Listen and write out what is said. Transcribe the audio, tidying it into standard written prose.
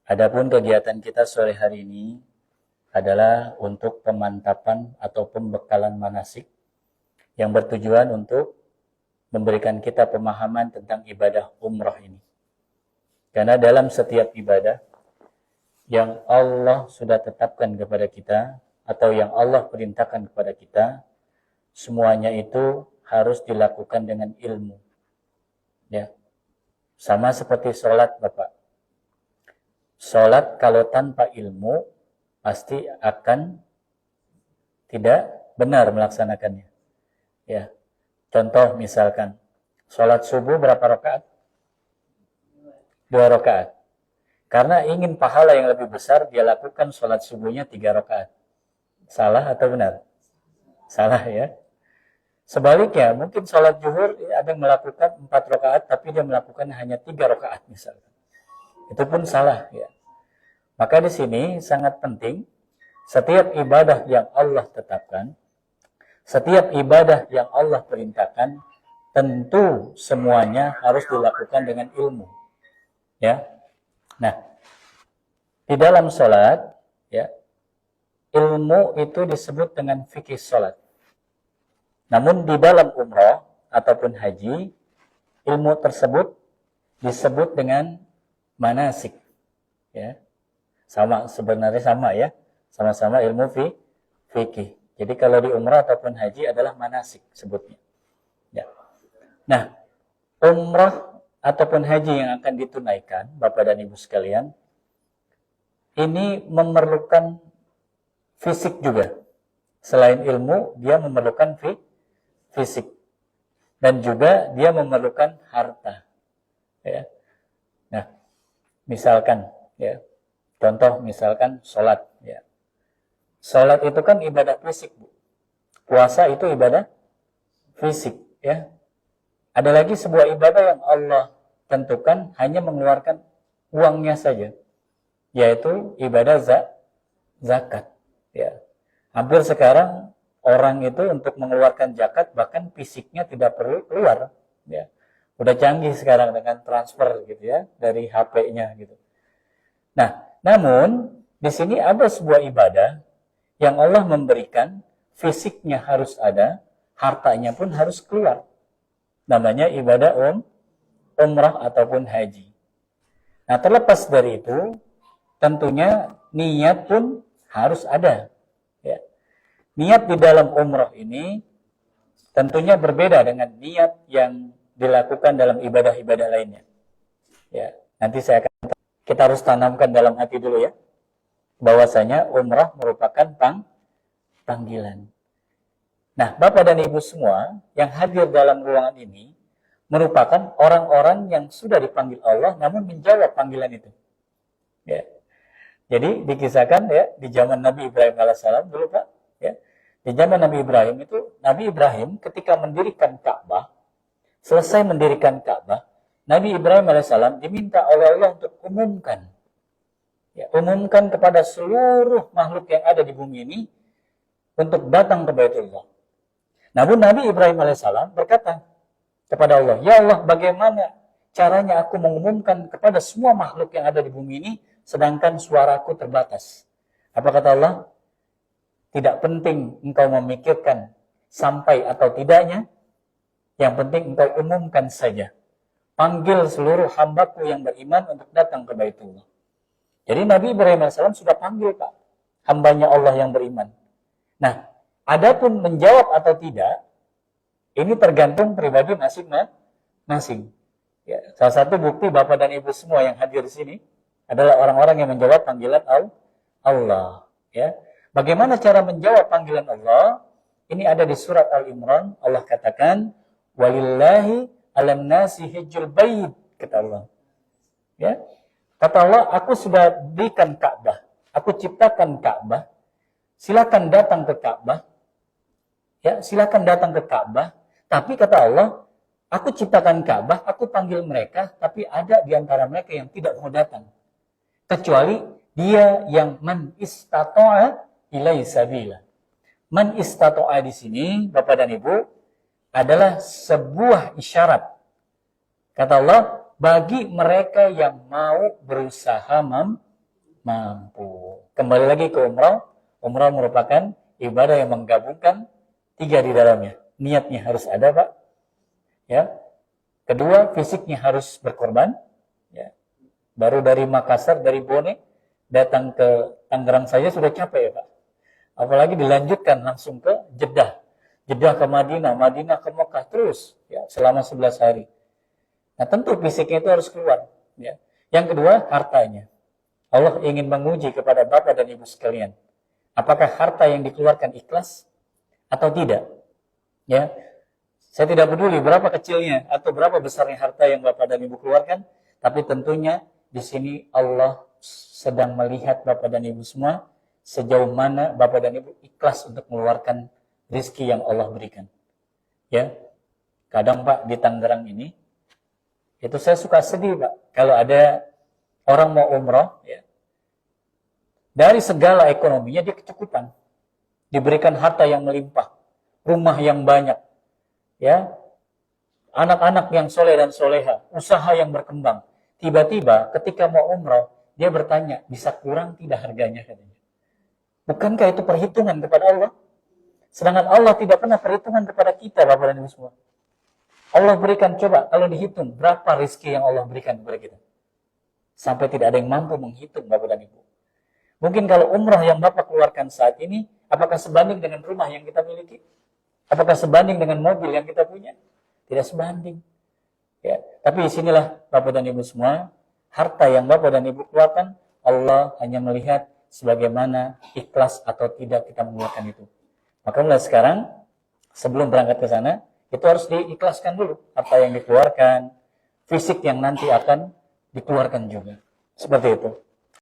Adapun kegiatan kita sore hari ini adalah untuk pemantapan atau pembekalan manasik yang bertujuan untuk memberikan kita pemahaman tentang ibadah umrah ini. Karena dalam setiap ibadah yang Allah sudah tetapkan kepada kita atau yang Allah perintahkan kepada kita, semuanya itu harus dilakukan dengan ilmu. Ya. Sama seperti sholat, Bapak. Sholat kalau tanpa ilmu pasti akan tidak benar melaksanakannya. Ya. Contoh misalkan, sholat subuh berapa rakaat? 2 rakaat. Karena ingin pahala yang lebih besar, dia lakukan sholat subuhnya 3 rakaat. Salah atau benar? Salah ya. Sebaliknya, mungkin sholat zuhur ada yang melakukan 4 rakaat, tapi dia melakukan hanya 3 rakaat misalkan. Itu pun salah ya. Maka di sini sangat penting, setiap ibadah yang Allah tetapkan, setiap ibadah yang Allah perintahkan, tentu semuanya harus dilakukan dengan ilmu. Ya. Nah, di dalam sholat, ya, ilmu itu disebut dengan fikih sholat. Namun di dalam umrah ataupun haji, ilmu tersebut disebut dengan manasik. Ya. Sebenarnya sama ya. Sama-sama ilmu fikih. Jadi kalau di umrah ataupun haji adalah manasik sebutnya. Ya. Nah, umrah ataupun haji yang akan ditunaikan, Bapak dan Ibu sekalian, ini memerlukan fisik juga. Selain ilmu, dia memerlukan fisik. Dan juga dia memerlukan harta. Ya. Nah, misalkan, ya, contoh misalkan sholat. Ya. Sholat itu kan ibadah fisik, Bu. Puasa itu ibadah fisik. Ya. Ada lagi sebuah ibadah yang Allah tentukan hanya mengeluarkan uangnya saja. Yaitu ibadah zakat. Ya. Hampir sekarang orang itu untuk mengeluarkan zakat bahkan fisiknya tidak perlu keluar, ya. Udah canggih sekarang dengan transfer gitu ya dari HP-nya gitu. Nah, namun di sini ada sebuah ibadah yang Allah memberikan fisiknya harus ada, hartanya pun harus keluar. Namanya ibadah umrah ataupun haji. Nah, terlepas dari itu, tentunya niat pun harus ada. Ya. Niat di dalam umrah ini tentunya berbeda dengan niat yang dilakukan dalam ibadah-ibadah lainnya. Ya, nanti kita harus tanamkan dalam hati dulu ya, bahwasanya umrah merupakan panggilan. Nah, Bapak dan Ibu semua yang hadir dalam ruangan ini merupakan orang-orang yang sudah dipanggil Allah namun menjawab panggilan itu. Ya. Jadi dikisahkan ya di zaman Nabi Ibrahim alaihissalam dulu Pak, ya. Di zaman Nabi Ibrahim itu, Nabi Ibrahim ketika mendirikan Ka'bah, selesai mendirikan Ka'bah, Nabi Ibrahim alaihissalam diminta oleh Allah untuk umumkan. Ya, umumkan kepada seluruh makhluk yang ada di bumi ini untuk datang ke Baitullah. Namun Nabi Ibrahim alaihissalam berkata kepada Allah, "Ya Allah, bagaimana caranya aku mengumumkan kepada semua makhluk yang ada di bumi ini sedangkan suaraku terbatas?" Apa kata Allah? Tidak penting engkau memikirkan sampai atau tidaknya, yang penting engkau umumkan saja. Panggil seluruh hambaku yang beriman untuk datang ke Baitullah. Jadi Nabi Ibrahim AS sudah panggil Pak, hambanya Allah yang beriman. Nah, adapun menjawab atau tidak, ini tergantung pribadi masing-masing. Ya, salah satu bukti Bapak dan Ibu semua yang hadir di sini adalah orang-orang yang menjawab panggilan Allah. Ya. Bagaimana cara menjawab panggilan Allah? Ini ada di surat Al-Imran. Allah katakan, "Walillahi 'alan nasi hijjul bait," kata Allah. Ya. Kata Allah, aku sudah berikan Ka'bah. Aku ciptakan Ka'bah. Silakan datang ke Ka'bah. Ya, silakan datang ke Ka'bah. Tapi kata Allah, aku ciptakan Ka'bah, aku panggil mereka, tapi ada di antara mereka yang tidak mau datang. Kecuali dia yang man istata'a ilai sabila. Man istata'a di sini, Bapak dan Ibu, adalah sebuah isyarat. Kata Allah, bagi mereka yang mau berusaha mampu. Kembali lagi ke umrah. Umrah merupakan ibadah yang menggabungkan 3 di dalamnya. Niatnya harus ada, Pak. Ya. Kedua, fisiknya harus berkorban. Ya. Baru dari Makassar, dari Bone, datang ke Tangerang saja sudah capek ya, Pak. Apalagi dilanjutkan langsung ke Jeddah. Jeddah ke Madinah, Madinah ke Mekah terus ya selama 11 hari. Nah, tentu fisiknya itu harus keluar, ya. Yang kedua, hartanya. Allah ingin menguji kepada Bapak dan Ibu sekalian. Apakah harta yang dikeluarkan ikhlas atau tidak? Ya. Saya tidak peduli berapa kecilnya atau berapa besarnya harta yang Bapak dan Ibu keluarkan, tapi tentunya di sini Allah sedang melihat Bapak dan Ibu semua sejauh mana Bapak dan Ibu ikhlas untuk mengeluarkan rezeki yang Allah berikan. Ya. Kadang Pak di Tangerang ini itu saya suka sedih Pak kalau ada orang mau umroh ya. Dari segala ekonominya dia kecukupan. Diberikan harta yang melimpah, rumah yang banyak. Ya. Anak-anak yang soleh dan soleha, usaha yang berkembang. Tiba-tiba ketika mau umroh, dia bertanya, bisa kurang tidak harganya katanya. Bukankah itu perhitungan kepada Allah? Sedangkan Allah tidak pernah perhitungan kepada kita, Bapak dan Ibu semua. Allah berikan, coba kalau dihitung, berapa rezeki yang Allah berikan kepada kita. Sampai tidak ada yang mampu menghitung, Bapak dan Ibu. Mungkin kalau umrah yang Bapak keluarkan saat ini, apakah sebanding dengan rumah yang kita miliki? Apakah sebanding dengan mobil yang kita punya? Tidak sebanding. Ya, tapi disinilah Bapak dan Ibu semua, harta yang Bapak dan Ibu keluarkan, Allah hanya melihat sebagaimana ikhlas atau tidak kita mengeluarkan itu. Maka mulai sekarang, sebelum berangkat ke sana, itu harus diikhlaskan dulu. Harta yang dikeluarkan, fisik yang nanti akan dikeluarkan juga. Seperti itu.